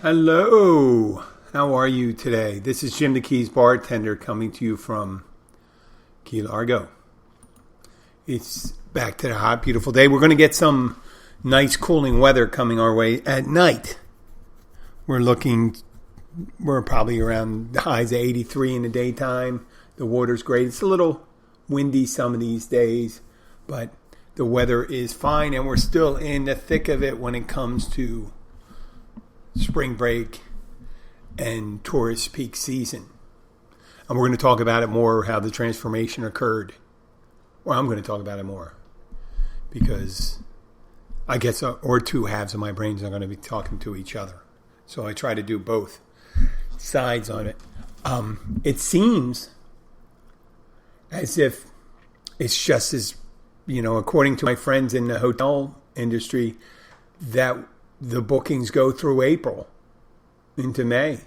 Hello, how are you today? This is Jim the Keys Bartender coming to you from Key Largo. It's back to the hot, beautiful day. We're going to get some nice cooling weather coming our way at night. We're probably around the highs of 83 in the daytime. The water's great. It's a little windy some of these days, but the weather is fine, and we're still in the thick of it when it comes to spring break and tourist peak season. And we're going to talk about it more, how the transformation occurred. Well, I'm going to talk about it more because I guess or two halves of my brains are going to be talking to each other. So I try to do both sides on it. It seems as if it's just as, according to my friends in the hotel industry, that the bookings go through April into May.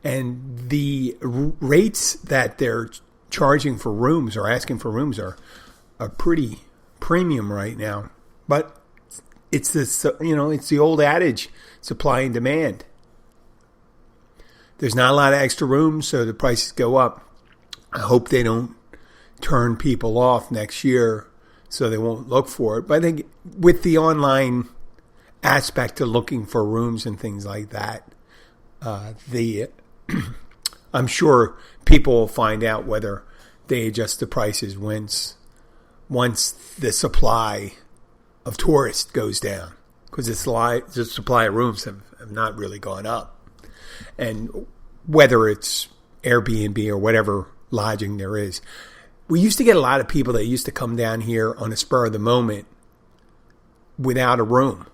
And the rates that they're charging for rooms or asking for rooms are pretty premium right now. But it's this, it's the old adage, supply and demand. There's not a lot of extra rooms, so the prices go up. I hope they don't turn people off next year so they won't look for it. But I think with the online aspect of looking for rooms and things like that, I'm sure people will find out whether they adjust the prices once the supply of tourists goes down, because the supply of rooms have not really gone up. And whether it's Airbnb or whatever lodging there is, we used to get a lot of people that used to come down here on a spur of the moment without a room.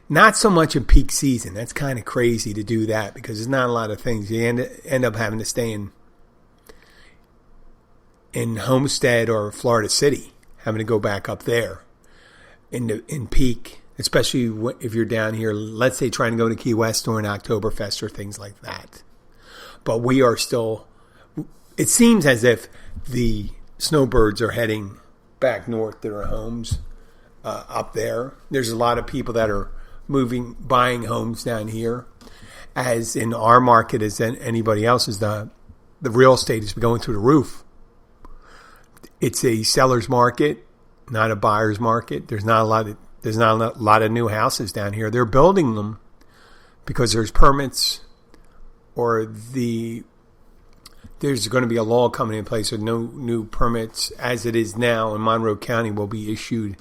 Not so much in peak season. That's kind of crazy to do that because there's not a lot of things. You end up having to stay in Homestead or Florida City, having to go back up there in peak, especially if you're down here, let's say trying to go to Key West during Oktoberfest or things like that. But we are still, it seems as if the snowbirds are heading back north to their homes up there. There's a lot of people that are buying homes down here. As in our market as anybody else's, the real estate is going through the roof. It's a seller's market, not a buyer's market. There's not a lot of new houses down here. They're building them because there's permits, or there's going to be a law coming in place with no new permits as it is now in Monroe County will be issued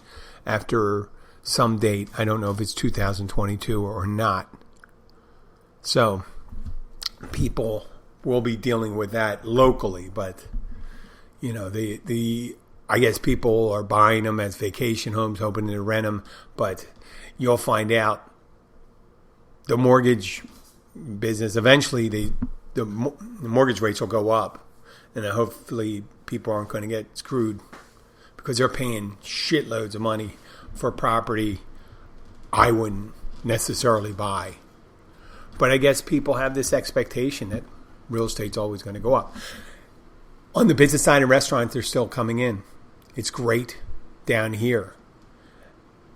after some date. I don't know if it's 2022 or not. So people will be dealing with that locally, but I guess people are buying them as vacation homes, hoping to rent them, but you'll find out the mortgage business, eventually the mortgage rates will go up, and hopefully people aren't going to get screwed because they're paying shitloads of money for property I wouldn't necessarily buy. But I guess people have this expectation that real estate's always going to go up. On the business side and restaurants, they're still coming in. It's great down here.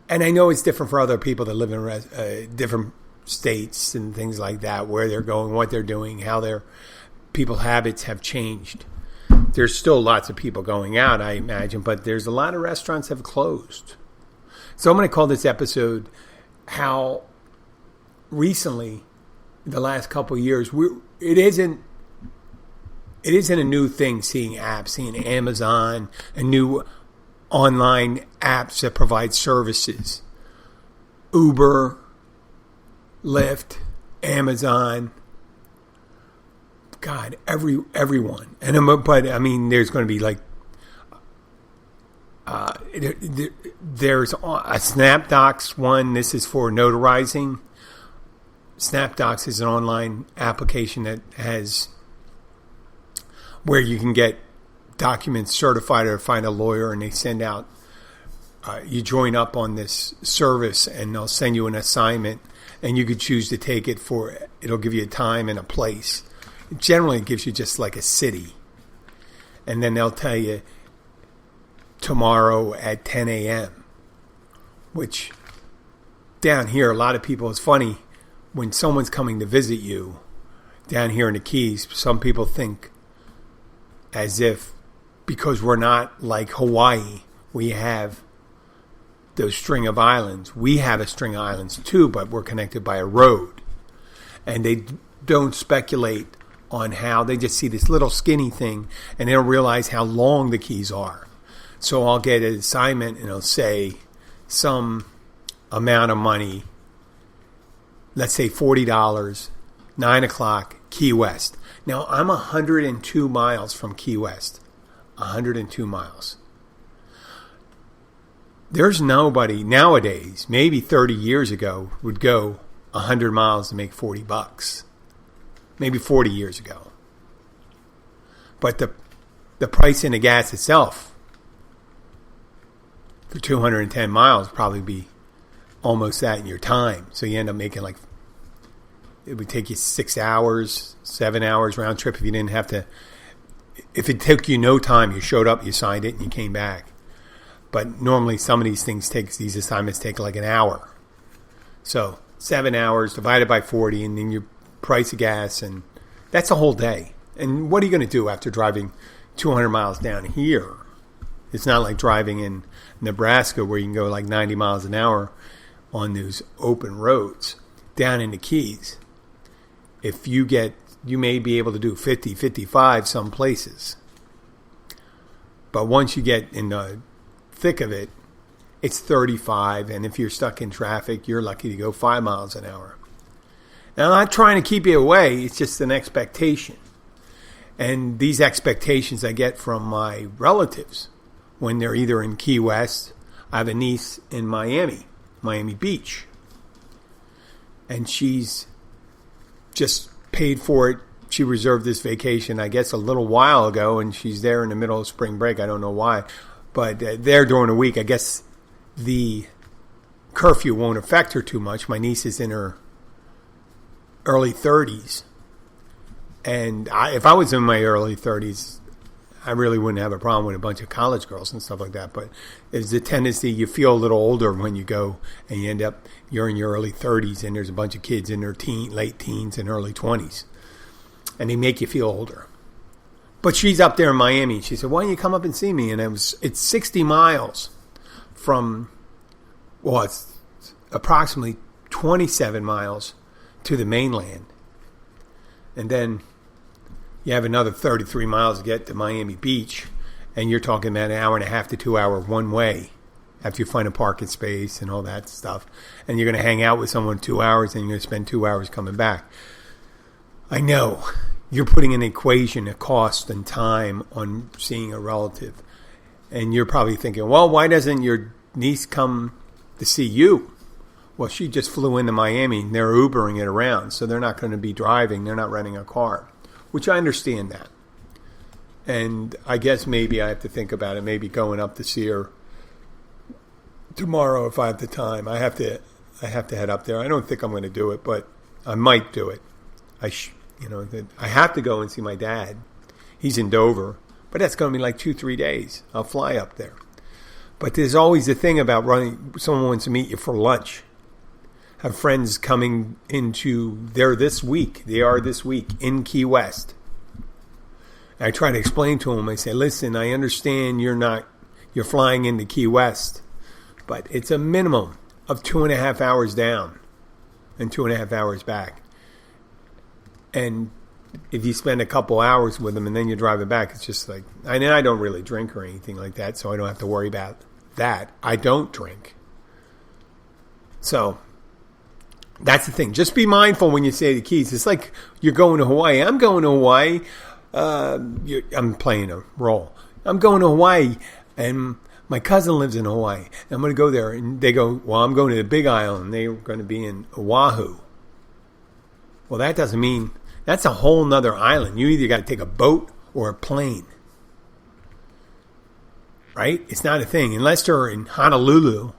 And I know it's different for other people that live in different states and things like that, where they're going, what they're doing, how their people's habits have changed. There's still lots of people going out, I imagine, but there's a lot of restaurants that have closed. So I'm going to call this episode how recently, the last couple of years, it isn't a new thing seeing apps, seeing Amazon and new online apps that provide services. Uber, Lyft, Amazon, God, everyone. But I mean, there's going to be like, there's a SnapDocs one. This is for notarizing. SnapDocs is an online application that has where you can get documents certified or find a lawyer, and they send out. You join up on this service, and they'll send you an assignment, and you could choose to take it for. It'll give you a time and a place. Generally, it gives you just like a city, and then they'll tell you tomorrow at 10 a.m., which down here, a lot of people, it's funny, when someone's coming to visit you down here in the Keys, some people think as if because we're not like Hawaii, we have those string of islands. We have a string of islands too, but we're connected by a road. And they don't speculate on how, they just see this little skinny thing and they don't realize how long the Keys are. So I'll get an assignment and it'll say some amount of money, let's say $40, 9 o'clock, Key West. Now I'm 102 miles from Key West. 102 miles. There's nobody nowadays, maybe 30 years ago, would go 100 miles to make $40. Maybe 40 years ago. But the price in the gas itself for 210 miles probably be almost that in your time. So you end up making like, it would take you 6 hours, 7 hours round trip if you didn't have to. If it took you no time, you showed up, you signed it, and you came back. But normally some of these things these assignments take like an hour. So 7 hours divided by 40, and then your price of gas, and that's a whole day. And what are you going to do after driving 200 miles down here? It's not like driving in Nebraska where you can go like 90 miles an hour on those open roads. Down in the Keys, if you may be able to do 50, 55 some places. But once you get in the thick of it, it's 35, and if you're stuck in traffic, you're lucky to go 5 miles an hour. Now, I'm not trying to keep you away, it's just an expectation. And these expectations I get from my relatives when they're either in Key West. I have a niece in Miami Beach. And she's just paid for it. She reserved this vacation, I guess, a little while ago, and she's there in the middle of spring break. I don't know why. But there during the week, I guess the curfew won't affect her too much. My niece is in her early 30s. And if I was in my early 30s, I really wouldn't have a problem with a bunch of college girls and stuff like that. But there's a tendency, you feel a little older when you go and you end up, you're in your early 30s and there's a bunch of kids in their late teens and early 20s. And they make you feel older. But she's up there in Miami. She said, why don't you come up and see me? And it's 60 miles from, well, it's approximately 27 miles to the mainland. And then you have another 33 miles to get to Miami Beach, and you're talking about an hour and a half to 2 hour one way after you find a parking space and all that stuff. And you're going to hang out with someone 2 hours, and you're going to spend 2 hours coming back. I know you're putting an equation of cost and time on seeing a relative. And you're probably thinking, well, why doesn't your niece come to see you? Well, she just flew into Miami, and they're Ubering it around, so they're not going to be driving. They're not renting a car, which I understand that. And I guess maybe I have to think about it, maybe going up to see her tomorrow if I have the time. I have to head up there. I don't think I'm going to do it, but I might do it. I have to go and see my dad. He's in Dover, but that's going to be like 2-3 days. I'll fly up there. But there's always the thing about someone wants to meet you for lunch. Have friends coming they are this week in Key West. I try to explain to them, I say, listen, I understand you're flying into Key West, but it's a minimum of 2.5 hours down and 2.5 hours back. And if you spend a couple hours with them and then you're driving back, it's just like, I don't really drink or anything like that, so I don't have to worry about that. I don't drink. So that's the thing. Just be mindful when you say the Keys. It's like you're going to Hawaii. I'm going to Hawaii. I'm playing a role. I'm going to Hawaii, and my cousin lives in Hawaii. I'm going to go there. And they go, well, I'm going to the Big Island. They're going to be in Oahu. Well, that doesn't mean, that's a whole nother island. You either got to take a boat or a plane. Right? It's not a thing. Unless they're in Honolulu.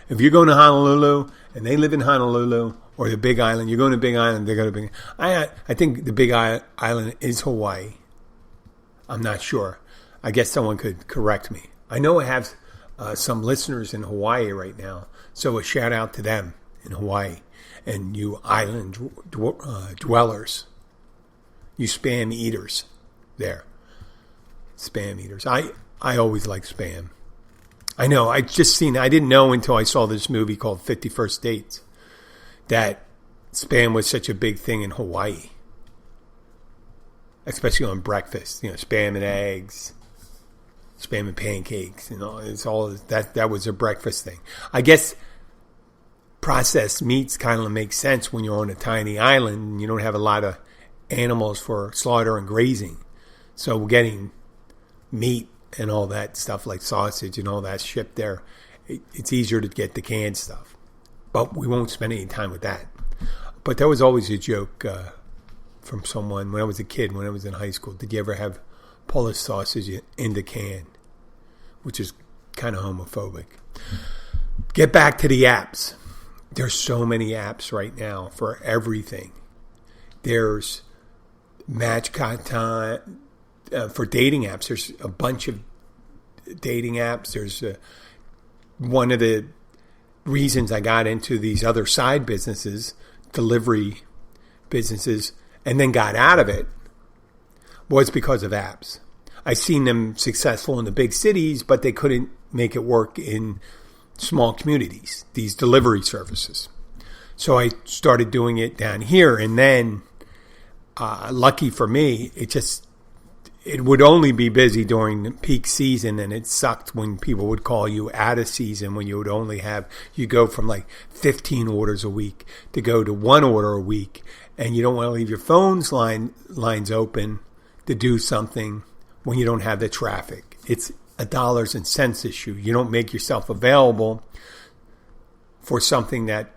If you're going to Honolulu and they live in Honolulu, or the Big Island, you're going to Big Island, they're going to Big Island. I think the Big Island is Hawaii. I'm not sure. I guess someone could correct me. I know I have some listeners in Hawaii right now, so a shout out to them in Hawaii, and you island dwellers, you spam eaters there. Spam eaters. I always like spam. I know, I didn't know until I saw this movie called 51st Dates that spam was such a big thing in Hawaii. Especially on breakfast, spam and eggs, spam and pancakes, it's all that was a breakfast thing. I guess processed meats kind of make sense when you're on a tiny island and you don't have a lot of animals for slaughter and grazing. So getting meat and all that stuff like sausage and all that shipped there, it's easier to get the canned stuff. But we won't spend any time with that. But that was always a joke from someone when I was a kid, when I was in high school. Did you ever have Polish sausage in the can? Which is kind of homophobic. Get back to the apps. There's so many apps right now for everything. There's match content for dating apps. There's a bunch of dating apps. There's one of the reasons I got into these other side businesses, delivery businesses, and then got out of it was because of apps. I seen them successful in the big cities, but they couldn't make it work in small communities, these delivery services. So I started doing it down here, and then lucky for me, it would only be busy during the peak season, and it sucked when people would call you out of season, when you would only you go from like 15 orders a week to go to 1 order a week, and you don't want to leave your phone's lines open to do something when you don't have the traffic. It's a dollars and cents issue. You don't make yourself available for something that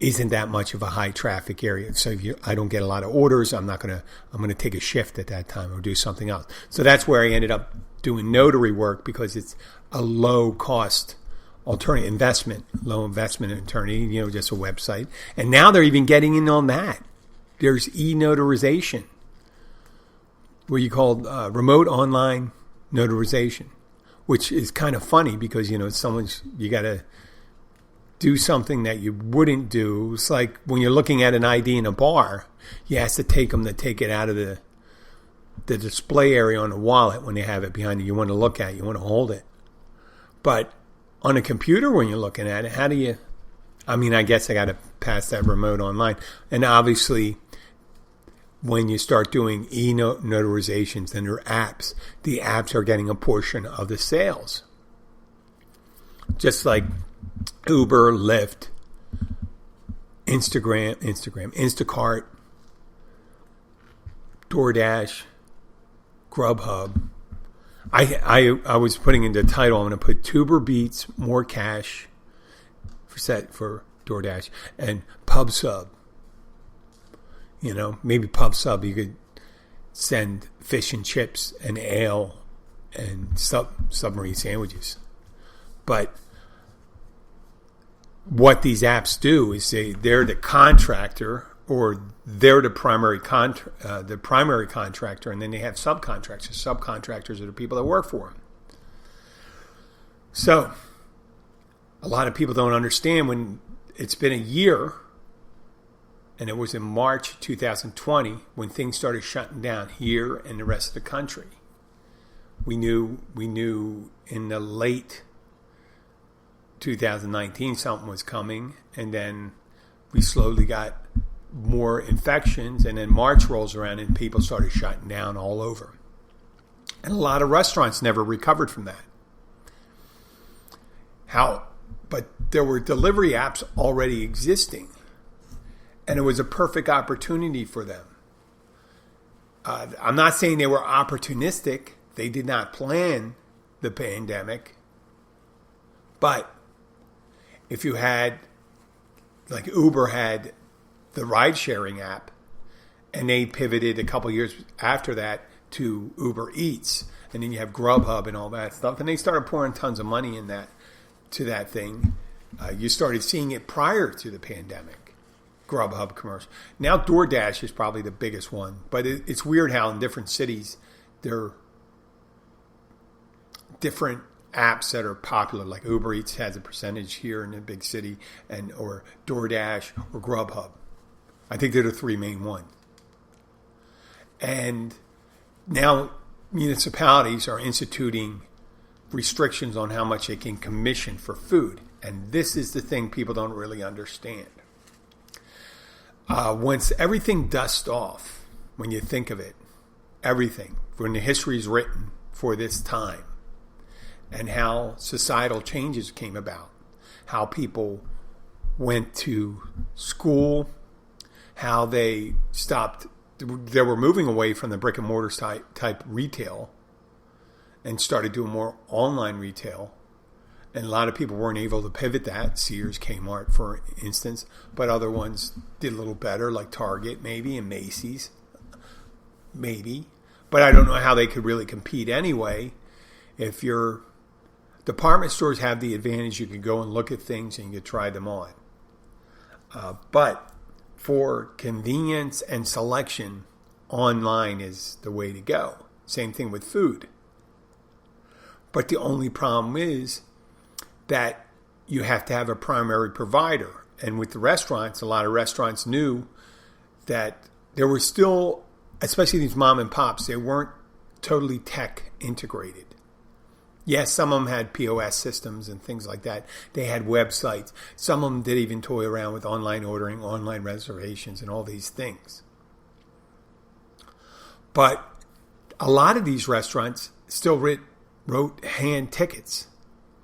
isn't that much of a high traffic area. So I don't get a lot of orders, I'm going to take a shift at that time or do something else. So that's where I ended up doing notary work, because it's a low cost alternative low investment attorney, just a website. And now they're even getting in on that. There's e-notarization, where you call remote online notarization, which is kind of funny because, you got to do something that you wouldn't do. It's like when you're looking at an ID in a bar, you have to take them to take it out of the display area on the wallet when they have it behind you. You want to look at it, you want to hold it. But on a computer, when you're looking at it, how do you... I guess I got to pass that remote online. And obviously, when you start doing e-notarizations and your apps, the apps are getting a portion of the sales. Just like Uber, Lyft, Instagram, Instacart, DoorDash, Grubhub. I was putting in the title, I'm going to put Tuber Beats, more cash for DoorDash, and PubSub. Maybe PubSub, you could send fish and chips and ale and submarine sandwiches. But what these apps do is they're the contractor, or they're the primary contractor, and then they have subcontractors. Subcontractors are the people that work for them. So a lot of people don't understand when it's been a year, and it was in March 2020 when things started shutting down here and the rest of the country. We knew in the late 2019 something was coming, and then we slowly got more infections, and then March rolls around and people started shutting down all over. And a lot of restaurants never recovered from that. But there were delivery apps already existing, and it was a perfect opportunity for them. I'm not saying they were opportunistic. They did not plan the pandemic. But if you had, like Uber had the ride-sharing app, and they pivoted a couple years after that to Uber Eats, and then you have Grubhub and all that stuff, and they started pouring tons of money in to that thing. You started seeing it prior to the pandemic, Grubhub commercial. Now DoorDash is probably the biggest one, but it's weird how in different cities there are different apps that are popular, like Uber Eats has a percentage here in a big city, and or DoorDash or Grubhub. I think they're the three main ones. And now municipalities are instituting restrictions on how much they can commission for food. And this is the thing people don't really understand. Once everything dusts off, when you think of it, everything, when the history is written for this time, and how societal changes came about, how people went to school, how they were moving away from the brick and mortar type retail and started doing more online retail. And a lot of people weren't able to pivot that. Sears, Kmart, for instance. But other ones did a little better, like Target, maybe, and Macy's, maybe. But I don't know how they could really compete anyway. If your department stores have the advantage, you can go and look at things and you can try them on. But for convenience and selection, online is the way to go. Same thing with food. But the only problem is that you have to have a primary provider. And with the restaurants, a lot of restaurants knew that there were still, especially these mom and pops, they weren't totally tech integrated. Yes, some of them had POS systems and things like that. They had websites. Some of them did even toy around with online ordering, online reservations, and all these things. But a lot of these restaurants still wrote hand tickets.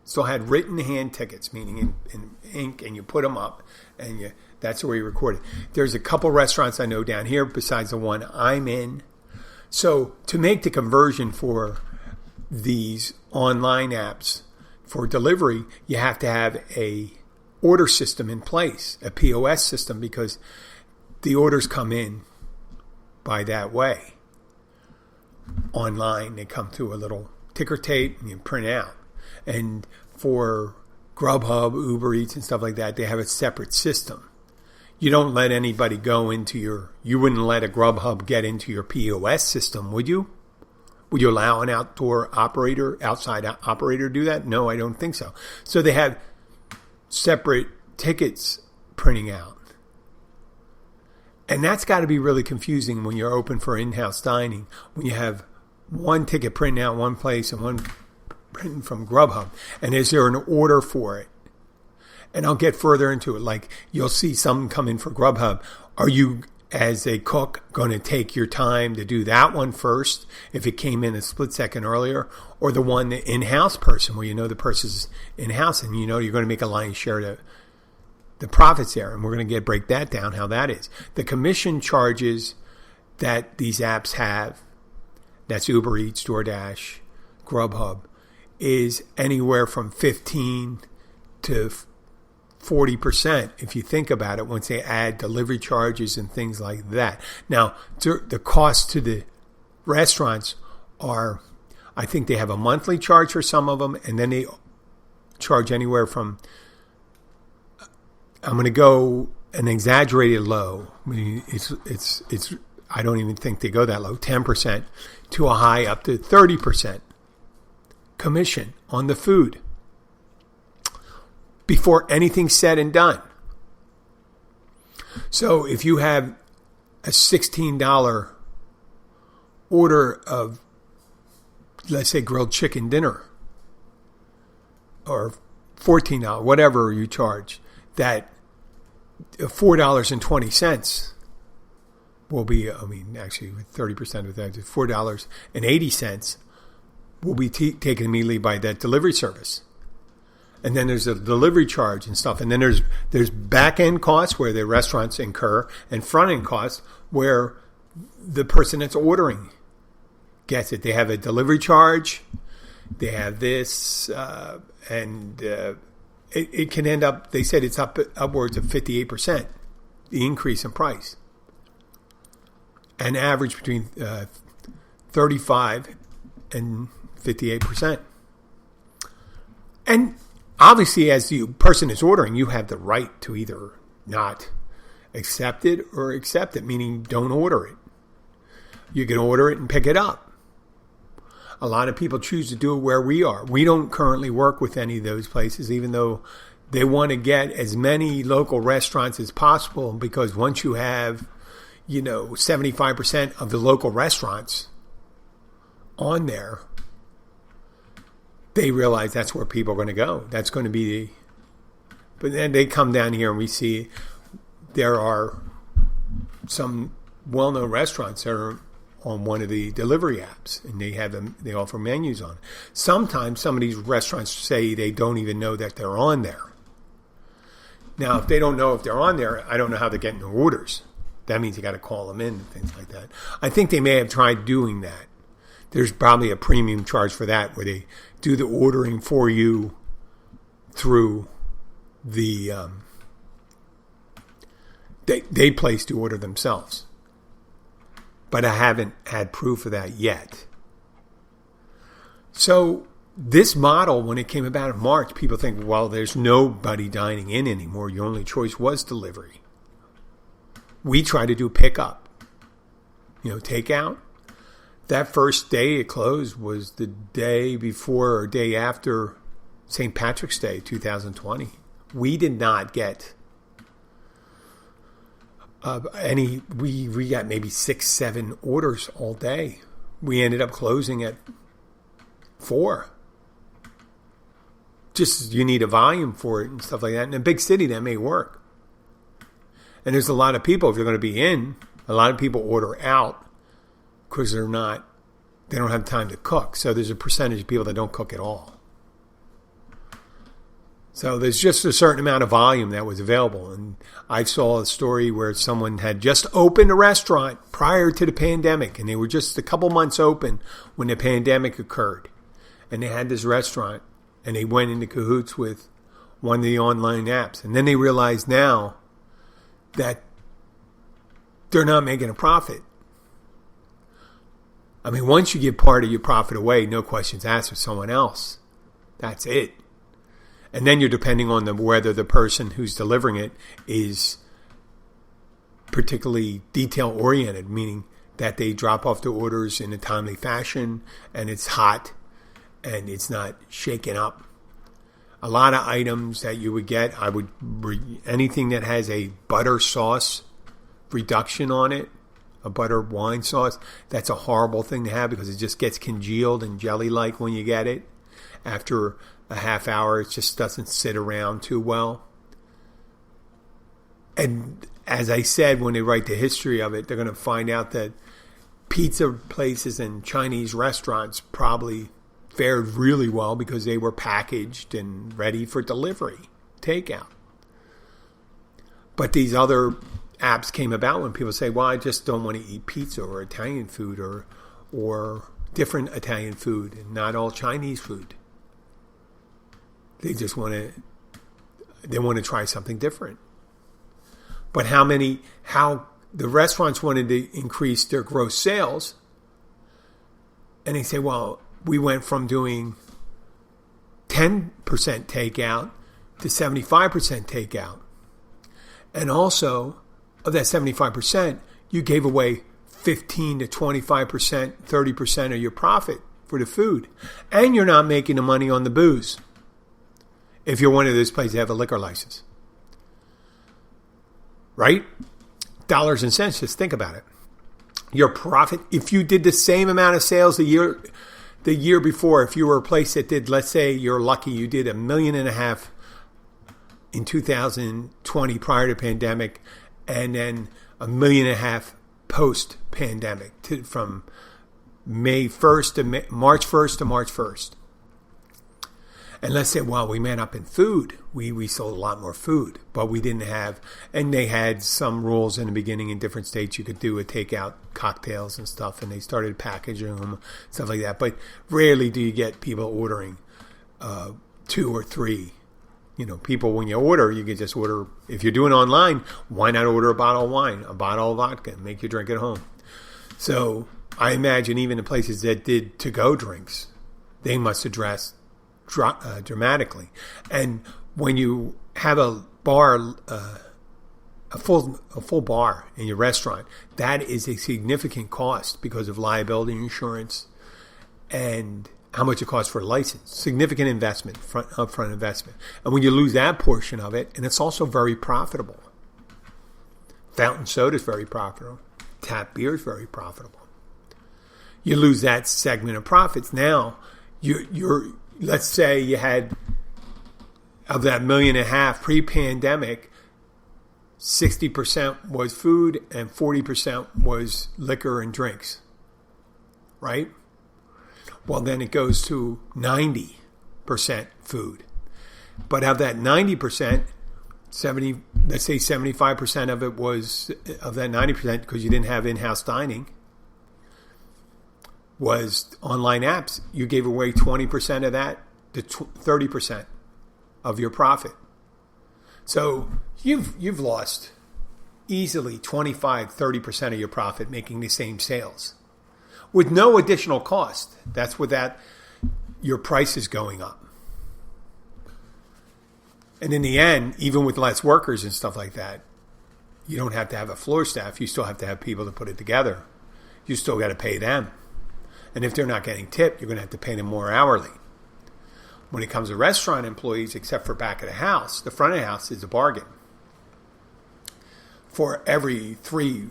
Still had written hand tickets, meaning in ink, and you put them up, and that's where you record it. There's a couple restaurants I know down here besides the one I'm in. So to make the conversion for these online apps for delivery, you have to have a order system in place, a POS system, because the orders come in by that way. Online, they come through a little ticker tape and you print out. And for Grubhub, Uber Eats, and stuff like that, they have a separate system. You don't let anybody go into you wouldn't let a Grubhub get into your POS system, would you? Would you allow an outside operator to do that? No, I don't think so. So they have separate tickets printing out. And that's got to be really confusing when you're open for in-house dining, when you have one ticket printing out one place and one printing from Grubhub. And is there an order for it? And I'll get further into it. Like, you'll see some come in for Grubhub. Are you, as a cook, going to take your time to do that one first if it came in a split second earlier? Or the one, the in-house person, where you know the person's in-house and you know you're going to make a lion's share of the profits there. And we're going to break that down, how that is. The commission charges that these apps have, that's Uber Eats, DoorDash, Grubhub, is anywhere from 15 to 40%, if you think about it, once they add delivery charges and things like that. Now, the cost to the restaurants are, I think they have a monthly charge for some of them, and then they charge anywhere from, I'm going to go an exaggerated low. I mean, it's I don't even think they go that low, 10% to a high up to 30% commission on the food before anything's said and done. So if you have a $16 order of, let's say, grilled chicken dinner, or $14, whatever you charge, that $4.20 will be, actually with 30% of that, $4.80 will be taken immediately by that delivery service. And then there's a delivery charge and stuff. And then there's back-end costs where the restaurants incur, and front-end costs where the person that's ordering gets it. They have a delivery charge. They have this. And it can end up, they said it's upwards of 58%, the increase in price. An average between 35 and 58%. And obviously, as the person is ordering, you have the right to either not accept it or accept it, meaning don't order it. You can order it and pick it up. A lot of people choose to do it where we are. We don't currently work with any of those places, even though they want to get as many local restaurants as possible, because once you have, 75% of the local restaurants on there, they realize that's where people are going to go. That's going to be but then they come down here and we see there are some well-known restaurants that are on one of the delivery apps, and they offer menus on it. Sometimes some of these restaurants say they don't even know that they're on there. Now, if they don't know if they're on there, I don't know how they're getting their orders. That means you got to call them in and things like that. I think they may have tried doing that. There's probably a premium charge for that, where they do the ordering for you through the they place the order themselves. But I haven't had proof of that yet. So this model, when it came about in March, people think, well, there's nobody dining in anymore. Your only choice was delivery. We try to do pickup, takeout. That first day it closed was the day before or day after St. Patrick's Day, 2020. We did not get we got maybe 6-7 orders all day. We ended up closing at 4. Just you need a volume for it and stuff like that. In a big city, that may work. And there's a lot of people, if you're going to be in, a lot of people order out because they don't have time to cook. So there's a percentage of people that don't cook at all. So there's just a certain amount of volume that was available. And I saw a story where someone had just opened a restaurant prior to the pandemic, and they were just a couple months open when the pandemic occurred. And they had this restaurant, and they went into cahoots with one of the online apps. And then they realized now that they're not making a profit. I mean, once you give part of your profit away, no questions asked with someone else. That's it. And then you're depending on whether the person who's delivering it is particularly detail-oriented, meaning that they drop off the orders in a timely fashion and it's hot and it's not shaken up. A lot of items that you would get, anything that has a butter sauce reduction on it, a butter wine sauce, that's a horrible thing to have because it just gets congealed and jelly-like when you get it. After a half hour, it just doesn't sit around too well. And as I said, when they write the history of it, they're going to find out that pizza places and Chinese restaurants probably fared really well because they were packaged and ready for delivery, takeout. But these other apps came about when people say, well, I just don't want to eat pizza or Italian food or different Italian food and not all Chinese food. They just want to try something different. But how the restaurants wanted to increase their gross sales, and they say, well, we went from doing 10% takeout to 75% takeout. And also, of that 75%, you gave away 15 to 25%, 30% of your profit for the food. And you're not making the money on the booze if you're one of those places that have a liquor license. Right? Dollars and cents, just think about it. Your profit, if you did the same amount of sales the year before, if you were a place that did, let's say you're lucky, you did $1.5 million in 2020 prior to pandemic, and then $1.5 million post-pandemic, from May 1st to March 1st to March 1st. And let's say, well, we met up in food. We sold a lot more food, but we didn't have, and they had some rules in the beginning in different states. You could do a takeout cocktails and stuff, and they started packaging them, stuff like that. But rarely do you get people ordering 2 or 3. People, when you order, you can just order. If you're doing online, why not order a bottle of wine, a bottle of vodka, and make your drink at home? So I imagine even the places that did to-go drinks, they must address dramatically. And when you have a bar, a full bar in your restaurant, that is a significant cost because of liability insurance and how much it costs for a license. Significant investment, upfront investment. And when you lose that portion of it, and it's also very profitable. Fountain soda is very profitable. Tap beer is very profitable. You lose that segment of profits. Now, you're let's say you had, of that $1.5 million pre-pandemic, 60% was food and 40% was liquor and drinks. Right? Well, then it goes to 90% food. But of that 90%, let's say 75% of it was, of that 90%, because you didn't have in-house dining, was online apps. You gave away 20% of that to 30% of your profit. So you've lost easily 25-30% of your profit making the same sales with no additional cost. That's without your prices going up. And in the end, even with less workers and stuff like that, you don't have to have a floor staff. You still have to have people to put it together. You still got to pay them. And if they're not getting tipped, you're going to have to pay them more hourly. When it comes to restaurant employees, except for back of the house, the front of the house is a bargain. For every 3,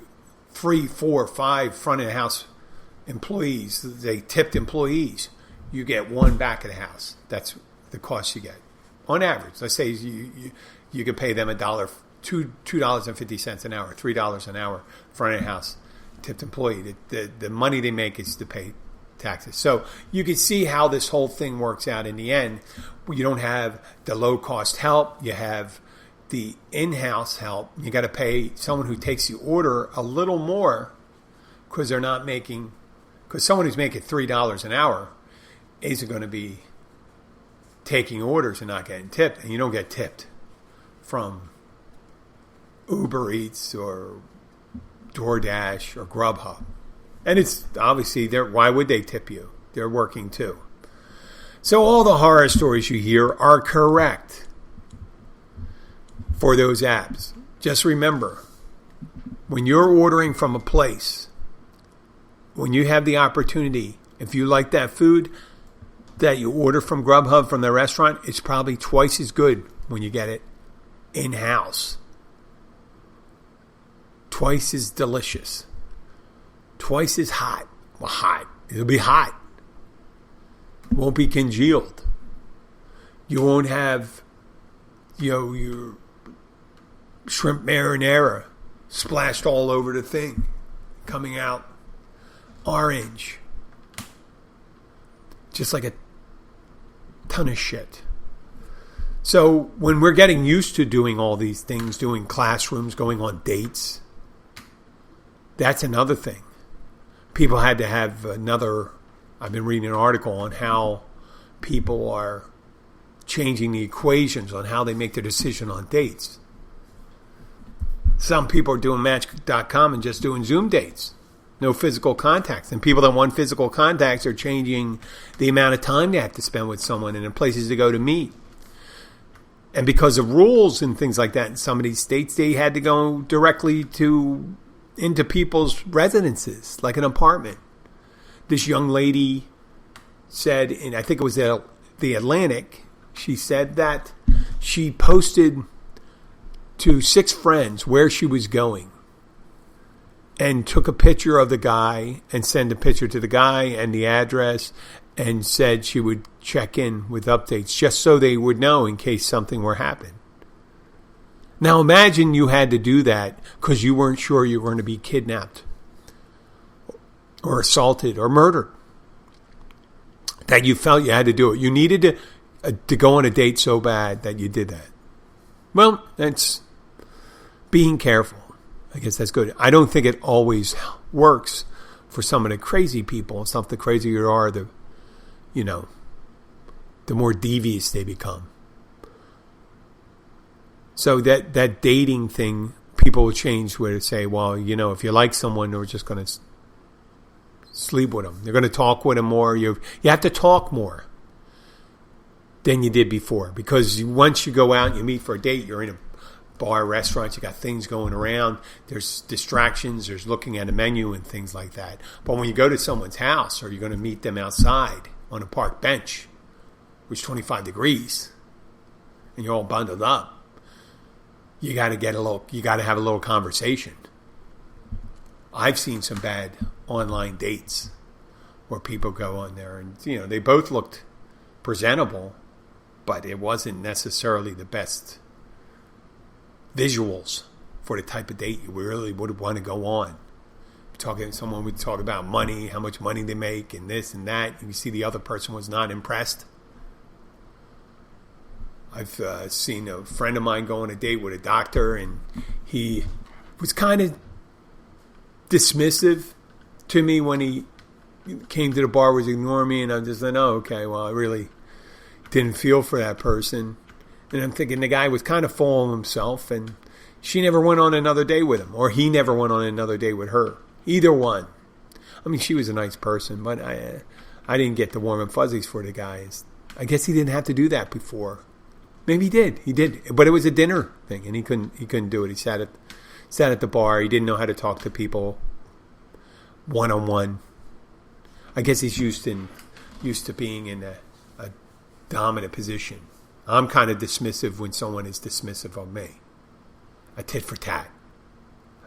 4, 5 front of the house employees, they tipped employees, you get one back of the house. That's the cost you get. On average, let's say you could pay them $2.50 an hour, $3 an hour, front of the house, tipped employee. The money they make is to pay taxes. So you can see how this whole thing works out in the end. You don't have the low-cost help. You have the in-house help. You got to pay someone who takes the order a little more because they're not making, because someone who's making $3 an hour isn't going to be taking orders and not getting tipped. And you don't get tipped from Uber Eats or DoorDash or Grubhub. And it's obviously, why would they tip you? They're working too. So all the horror stories you hear are correct for those apps. Just remember, when you're ordering from a place, when you have the opportunity, if you like that food that you order from Grubhub from the restaurant, it's probably twice as good when you get it in-house. Twice as delicious. Twice as hot. Well, hot. It'll be hot. It won't be congealed. You won't have, your shrimp marinara splashed all over the thing, coming out orange. Just like a ton of shit. So when we're getting used to doing all these things, doing classrooms, going on dates, that's another thing. People had to have I've been reading an article on how people are changing the equations on how they make their decision on dates. Some people are doing Match.com and just doing Zoom dates. No physical contacts. And people that want physical contacts are changing the amount of time they have to spend with someone and the places to go to meet. And because of rules and things like that in some of these states, they had to go directly into people's residences, like an apartment. This young lady said, and I think it was the Atlantic, she said that she posted to 6 friends where she was going and took a picture of the guy and sent a picture to the guy and the address and said she would check in with updates just so they would know in case something were happen. Now imagine you had to do that because you weren't sure you were going to be kidnapped or assaulted or murdered. That you felt you had to do it. You needed to go on a date so bad that you did that. Well, that's being careful. I guess that's good. I don't think it always works for some of the crazy people. Some of the crazier you are, the more devious they become. So that dating thing, people will change where to say, well, if you like someone, we're just going to sleep with them. They're going to talk with them more. You have to talk more than you did before. Because once you go out and you meet for a date, you're in a bar, restaurants, you got things going around. There's distractions. There's looking at a menu and things like that. But when you go to someone's house or you're going to meet them outside on a park bench, which is 25 degrees, and you're all bundled up, you got to have a little conversation. I've seen some bad online dates where people go on there and, they both looked presentable, but it wasn't necessarily the best visuals for the type of date you really would want to go on. Someone would talk about money, how much money they make, and this and that. And you see the other person was not impressed. I've seen a friend of mine go on a date with a doctor, and he was kind of dismissive to me when he came to the bar, was ignoring me, and I'm just like, oh, okay, well, I really didn't feel for that person. And I'm thinking the guy was kind of full of himself, and she never went on another date with him, or he never went on another date with her. Either one. I mean, she was a nice person, but I didn't get the warm and fuzzies for the guys. I guess he didn't have to do that before. Maybe he did. He did, but it was a dinner thing, and he couldn't do it. He sat at the bar. He didn't know how to talk to people one-on-one. I guess he's used to being in a dominant position. I'm kind of dismissive when someone is dismissive of me. A tit for tat.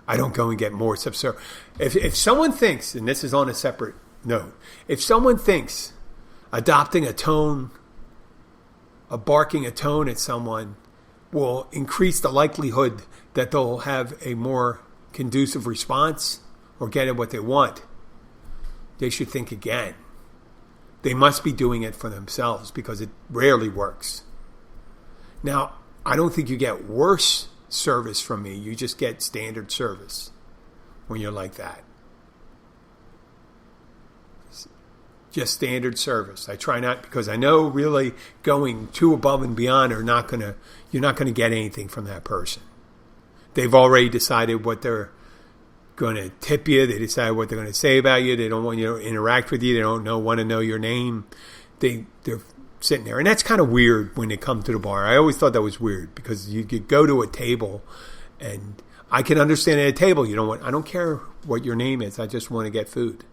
I don't go and get more subservient. If someone thinks, and this is on a separate note, if someone thinks adopting a tone, barking a tone at someone will increase the likelihood that they'll have a more conducive response or get what they want, they should think again. They must be doing it for themselves because it rarely works. Now, I don't think you get worse service from me. You just get standard service when you're like that. Just standard service. I try not, because I know really going too above and beyond you're not going to get anything from that person. They've already decided what they're going to tip you. They decide what they're going to say about you. They don't want you to interact with you. They don't want to know your name. They're sitting there. And that's kind of weird when they come to the bar. I always thought that was weird because you could go to a table, and I can understand at a table I don't care what your name is. I just want to get food.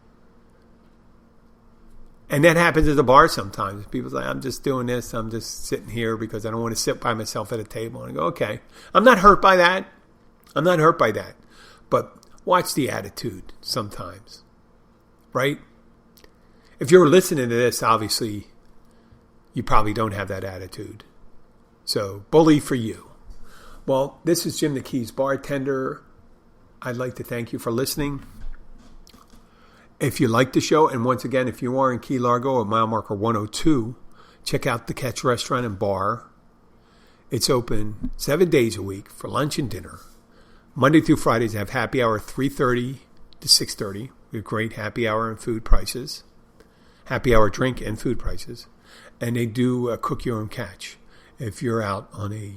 And that happens at the bar sometimes. People say, I'm just doing this. I'm just sitting here because I don't want to sit by myself at a table. And I go, okay. I'm not hurt by that. But watch the attitude sometimes. Right? If you're listening to this, obviously, you probably don't have that attitude. So, bully for you. Well, this is Jim the Keys Bartender. I'd like to thank you for listening. If you like the show, and once again, if you are in Key Largo at mile marker 102, check out the Catch Restaurant and Bar. It's open 7 days a week for lunch and dinner. Monday through Fridays, they have happy hour 3:30 to 6:30 with great happy hour and food prices. Happy hour drink and food prices. And they do cook your own catch. If you're out on a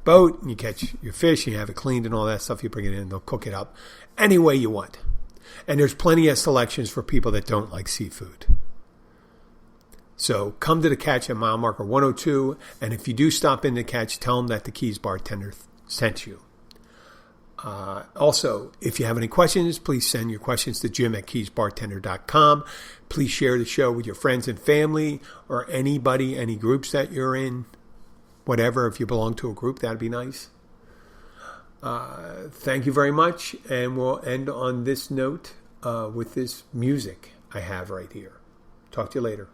boat and you catch your fish and you have it cleaned and all that stuff, you bring it in, they'll cook it up any way you want. And there's plenty of selections for people that don't like seafood. So come to the Catch at mile marker 102. And if you do stop in the Catch, tell them that the Keys Bartender sent you. Also, if you have any questions, please send your questions to jim@keysbartender.com. Please share the show with your friends and family or anybody, any groups that you're in. Whatever, if you belong to a group, that'd be nice. Thank you very much, and we'll end on this note with this music I have right here. Talk to you later.